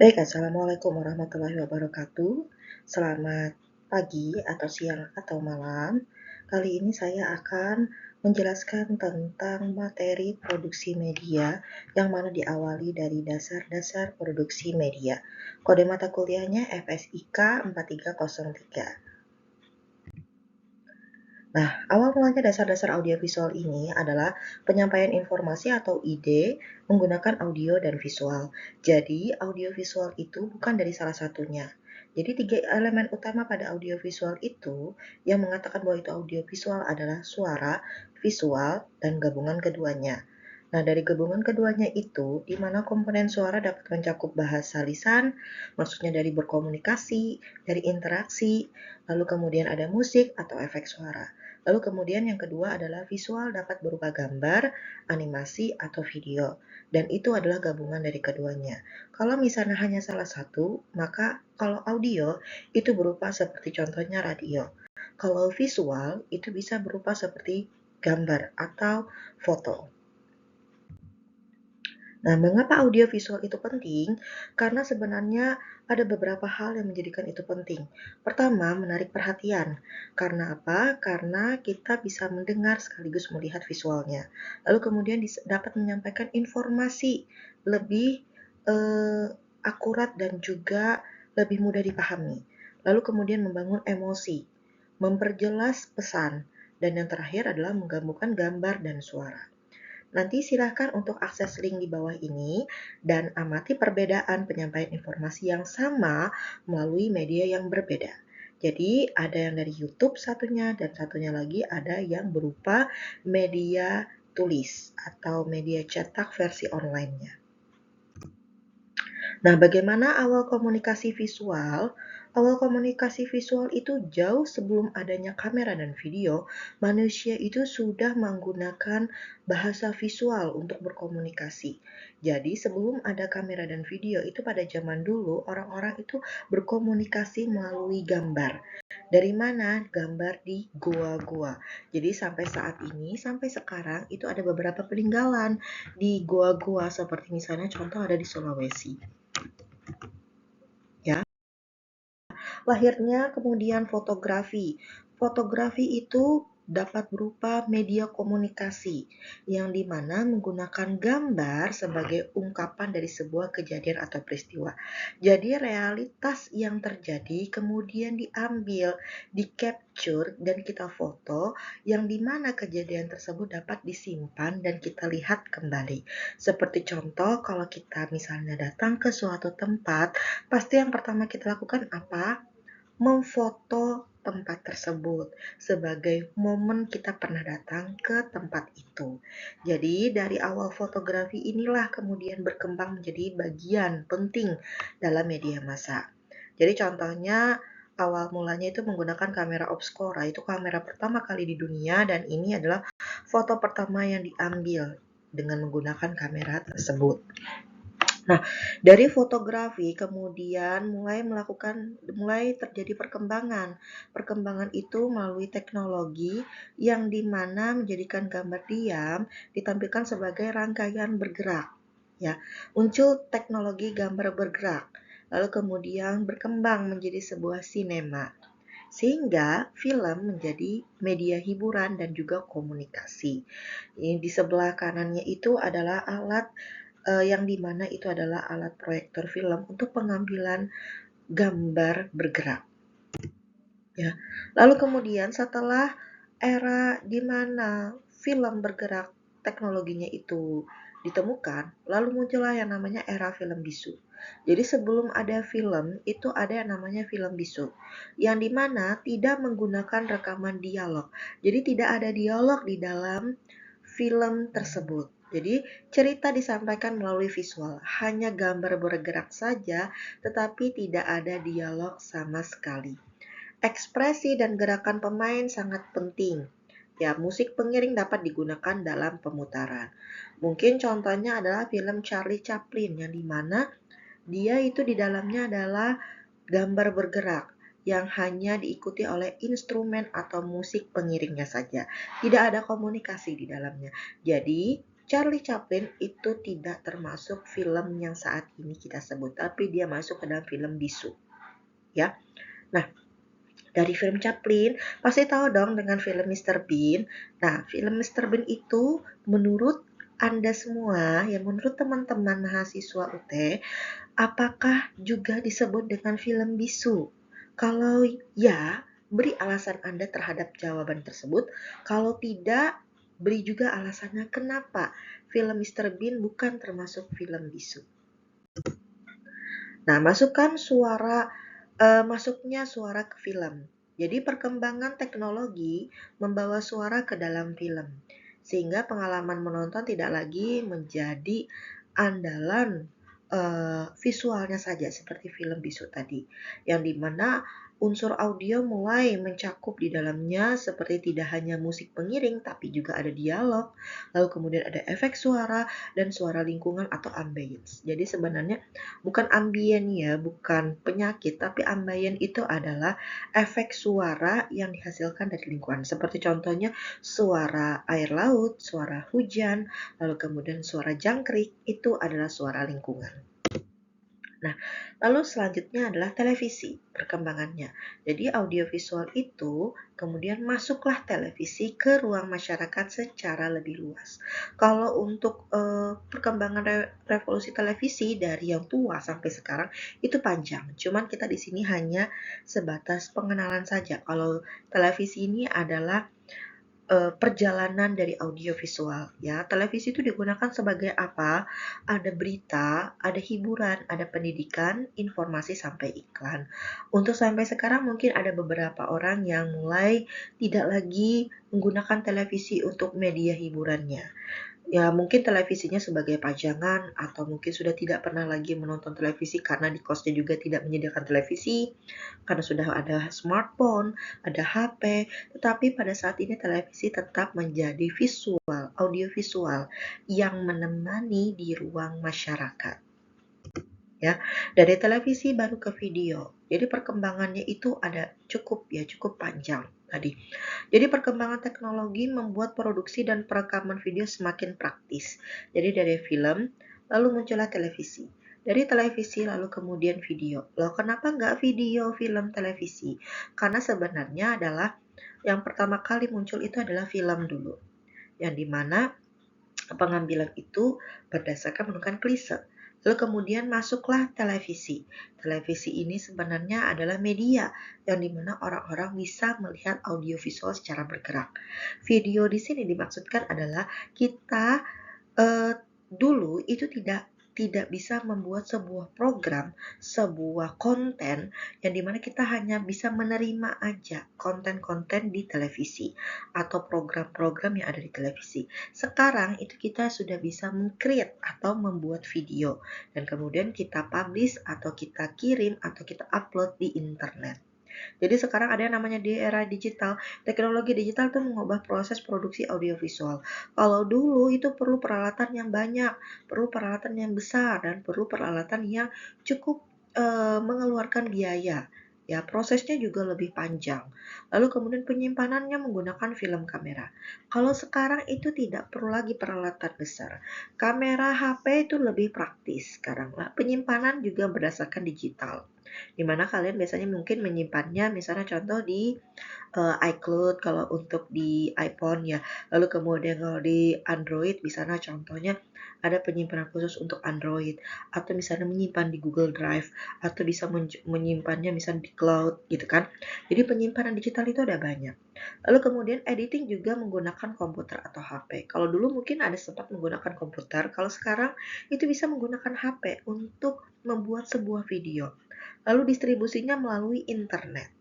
Baik, Assalamualaikum warahmatullahi wabarakatuh. Selamat pagi atau siang atau malam. Kali ini saya akan menjelaskan tentang materi produksi media yang mana diawali dari dasar-dasar produksi media. Kode mata kuliahnya FSIK 4303. Nah, awal mulanya dasar-dasar audiovisual ini adalah penyampaian informasi atau ide menggunakan audio dan visual. Jadi, audiovisual itu bukan dari salah satunya. Jadi, tiga elemen utama pada audiovisual itu yang mengatakan bahwa itu audiovisual adalah suara, visual, dan gabungan keduanya. Nah, dari gabungan keduanya itu, di mana komponen suara dapat mencakup bahasa lisan, maksudnya dari berkomunikasi, dari interaksi, lalu kemudian ada musik atau efek suara. Lalu kemudian yang kedua adalah visual dapat berupa gambar, animasi, atau video. Dan itu adalah gabungan dari keduanya. Kalau misalnya hanya salah satu, maka kalau audio itu berupa seperti contohnya radio. Kalau visual itu bisa berupa seperti gambar atau foto. Nah, mengapa audiovisual itu penting? Karena sebenarnya ada beberapa hal yang menjadikan itu penting. Pertama, menarik perhatian. Karena apa? Karena kita bisa mendengar sekaligus melihat visualnya. Lalu kemudian dapat menyampaikan informasi lebih akurat dan juga lebih mudah dipahami. Lalu kemudian membangun emosi, memperjelas pesan, dan yang terakhir adalah menggabungkan gambar dan suara. Nanti silakan untuk akses link di bawah ini dan amati perbedaan penyampaian informasi yang sama melalui media yang berbeda. Jadi ada yang dari YouTube satunya dan satunya lagi ada yang berupa media tulis atau media cetak versi online-nya. Nah, bagaimana awal komunikasi visual? Awal komunikasi visual itu jauh sebelum adanya kamera dan video, manusia itu sudah menggunakan bahasa visual untuk berkomunikasi. Jadi, sebelum ada kamera dan video, itu pada zaman dulu orang-orang itu berkomunikasi melalui gambar. Dari mana? Gambar di gua-gua. Jadi sampai saat ini, sampai sekarang itu ada beberapa peninggalan di gua-gua seperti misalnya contoh ada di Sulawesi. Ya, lahirnya kemudian fotografi. Fotografi itu dapat berupa media komunikasi yang dimana menggunakan gambar sebagai ungkapan dari sebuah kejadian atau peristiwa. Jadi realitas yang terjadi kemudian diambil, di-capture dan kita foto yang dimana kejadian tersebut dapat disimpan dan kita lihat kembali. Seperti contoh kalau kita misalnya datang ke suatu tempat, pasti yang pertama kita lakukan apa? Memfoto tempat tersebut sebagai momen kita pernah datang ke tempat itu. Jadi dari awal fotografi inilah kemudian berkembang menjadi bagian penting dalam media massa. Jadi contohnya awal mulanya itu menggunakan kamera obscura, itu kamera pertama kali di dunia dan ini adalah foto pertama yang diambil dengan menggunakan kamera tersebut. Nah, dari fotografi kemudian mulai terjadi perkembangan. Perkembangan itu melalui teknologi yang dimana menjadikan gambar diam ditampilkan sebagai rangkaian bergerak. Ya, muncul teknologi gambar bergerak, lalu kemudian berkembang menjadi sebuah sinema. Sehingga film menjadi media hiburan dan juga komunikasi. Di sebelah kanannya itu adalah alat yang dimana itu adalah alat proyektor film untuk pengambilan gambar bergerak. Ya, lalu kemudian setelah era di mana film bergerak teknologinya itu ditemukan, lalu muncullah yang namanya era film bisu. Jadi sebelum ada film, itu ada yang namanya film bisu, yang dimana tidak menggunakan rekaman dialog. Jadi tidak ada dialog di dalam film tersebut. Jadi cerita disampaikan melalui visual, hanya gambar bergerak saja, tetapi tidak ada dialog sama sekali. Ekspresi dan gerakan pemain sangat penting. Ya, musik pengiring dapat digunakan dalam pemutaran. Mungkin contohnya adalah film Charlie Chaplin yang dimana dia itu di dalamnya adalah gambar bergerak yang hanya diikuti oleh instrumen atau musik pengiringnya saja. Tidak ada komunikasi di dalamnya. Jadi, Charlie Chaplin itu tidak termasuk film yang saat ini kita sebut, tapi dia masuk ke dalam film bisu, ya. Nah, dari film Chaplin, pasti tahu dong dengan film Mr. Bean. Nah, film Mr. Bean itu menurut Anda semua, ya menurut teman-teman mahasiswa UT, apakah juga disebut dengan film bisu? Kalau ya, beri alasan Anda terhadap jawaban tersebut. Kalau tidak, beri juga alasannya kenapa film Mr. Bean bukan termasuk film bisu. Nah, masuknya suara ke film. Jadi perkembangan teknologi membawa suara ke dalam film, sehingga pengalaman menonton tidak lagi menjadi andalan visualnya saja seperti film bisu tadi, yang dimana unsur audio mulai mencakup di dalamnya seperti tidak hanya musik pengiring tapi juga ada dialog, lalu kemudian ada efek suara dan suara lingkungan atau ambience. Jadi sebenarnya bukan ambien ya, bukan penyakit, tapi ambien itu adalah efek suara yang dihasilkan dari lingkungan. Seperti contohnya suara air laut, suara hujan, lalu kemudian suara jangkrik, itu adalah suara lingkungan. Nah, lalu selanjutnya adalah televisi perkembangannya. Jadi audiovisual itu kemudian masuklah televisi ke ruang masyarakat secara lebih luas. Kalau untuk perkembangan revolusi televisi dari yang tua sampai sekarang itu panjang. Cuman kita di sini hanya sebatas pengenalan saja. Kalau televisi ini adalah perjalanan dari audiovisual ya. Televisi itu digunakan sebagai apa? Ada berita, ada hiburan, ada pendidikan, informasi sampai iklan. Untuk sampai sekarang mungkin ada beberapa orang yang mulai tidak lagi menggunakan televisi untuk media hiburannya. Ya, mungkin televisinya sebagai pajangan atau mungkin sudah tidak pernah lagi menonton televisi karena di kosnya juga tidak menyediakan televisi, karena sudah ada smartphone, ada HP, tetapi pada saat ini televisi tetap menjadi visual, audiovisual yang menemani di ruang masyarakat. Ya, dari televisi baru ke video. Jadi perkembangannya itu cukup panjang tadi. Jadi perkembangan teknologi membuat produksi dan perekaman video semakin praktis. Jadi dari film, lalu muncullah televisi. Dari televisi lalu kemudian video. Loh, kenapa nggak video, film, televisi? Karena sebenarnya adalah yang pertama kali muncul itu adalah film dulu. Yang dimana pengambilan itu berdasarkan menggunakan klise. Lalu kemudian masuklah televisi. Televisi ini sebenarnya adalah media yang dimana orang-orang bisa melihat audiovisual secara bergerak. Video di sini dimaksudkan adalah kita dulu itu tidak bisa membuat sebuah program, sebuah konten yang dimana kita hanya bisa menerima aja konten-konten di televisi atau program-program yang ada di televisi. Sekarang itu kita sudah bisa meng-create atau membuat video dan kemudian kita publish atau kita kirim atau kita upload di internet. Jadi sekarang ada yang namanya di era digital. Teknologi digital itu mengubah proses produksi audiovisual. Kalau dulu itu perlu peralatan yang banyak, perlu peralatan yang besar, dan perlu peralatan yang cukup mengeluarkan biaya. Ya, prosesnya juga lebih panjang. Lalu kemudian penyimpanannya menggunakan film kamera. Kalau sekarang itu tidak perlu lagi peralatan besar. Kamera HP itu lebih praktis sekarang. Penyimpanan juga berdasarkan digital, di mana kalian biasanya mungkin menyimpannya misalnya contoh di iCloud kalau untuk di iPhone ya. Lalu kemudian kalau di Android misalnya contohnya ada penyimpanan khusus untuk Android atau misalnya menyimpan di Google Drive atau bisa menyimpannya misalnya di cloud gitu kan. Jadi penyimpanan digital itu ada banyak. Lalu kemudian editing juga menggunakan komputer atau HP. Kalau dulu mungkin ada sempat menggunakan komputer, kalau sekarang itu bisa menggunakan HP untuk membuat sebuah video. Lalu distribusinya melalui internet.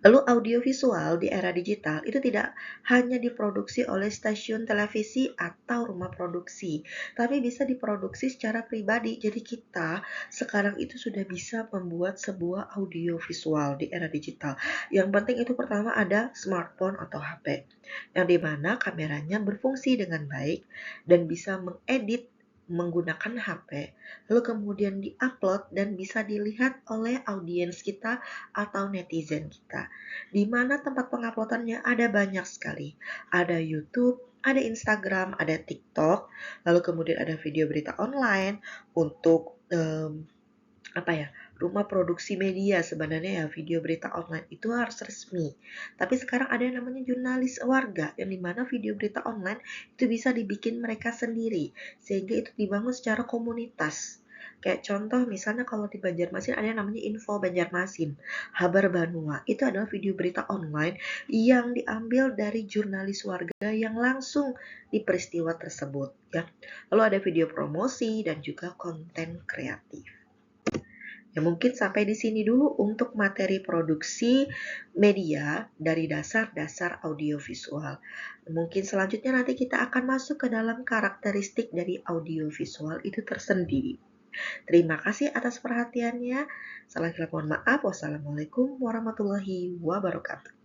Lalu audiovisual di era digital itu tidak hanya diproduksi oleh stasiun televisi atau rumah produksi, tapi bisa diproduksi secara pribadi. Jadi kita sekarang itu sudah bisa membuat sebuah audiovisual di era digital. Yang penting itu pertama ada smartphone atau HP, yang dimana kameranya berfungsi dengan baik dan bisa mengedit menggunakan HP, lalu kemudian diupload dan bisa dilihat oleh audiens kita atau netizen kita. Di mana tempat penguploadannya ada banyak sekali. Ada YouTube, ada Instagram, ada TikTok, lalu kemudian ada video berita online untuk apa ya, rumah produksi media. Sebenarnya ya video berita online itu harus resmi. Tapi sekarang ada yang namanya jurnalis warga, yang dimana video berita online itu bisa dibikin mereka sendiri, sehingga itu dibangun secara komunitas. Kayak contoh misalnya kalau di Banjarmasin ada yang namanya Info Banjarmasin, Habar Banua. Itu adalah video berita online yang diambil dari jurnalis warga yang langsung di peristiwa tersebut ya. Lalu ada video promosi dan juga konten kreatif. Ya mungkin sampai di sini dulu untuk materi produksi media dari dasar-dasar audiovisual. Mungkin selanjutnya nanti kita akan masuk ke dalam karakteristik dari audiovisual itu tersendiri. Terima kasih atas perhatiannya. Salah mohon maaf. Wassalamualaikum warahmatullahi wabarakatuh.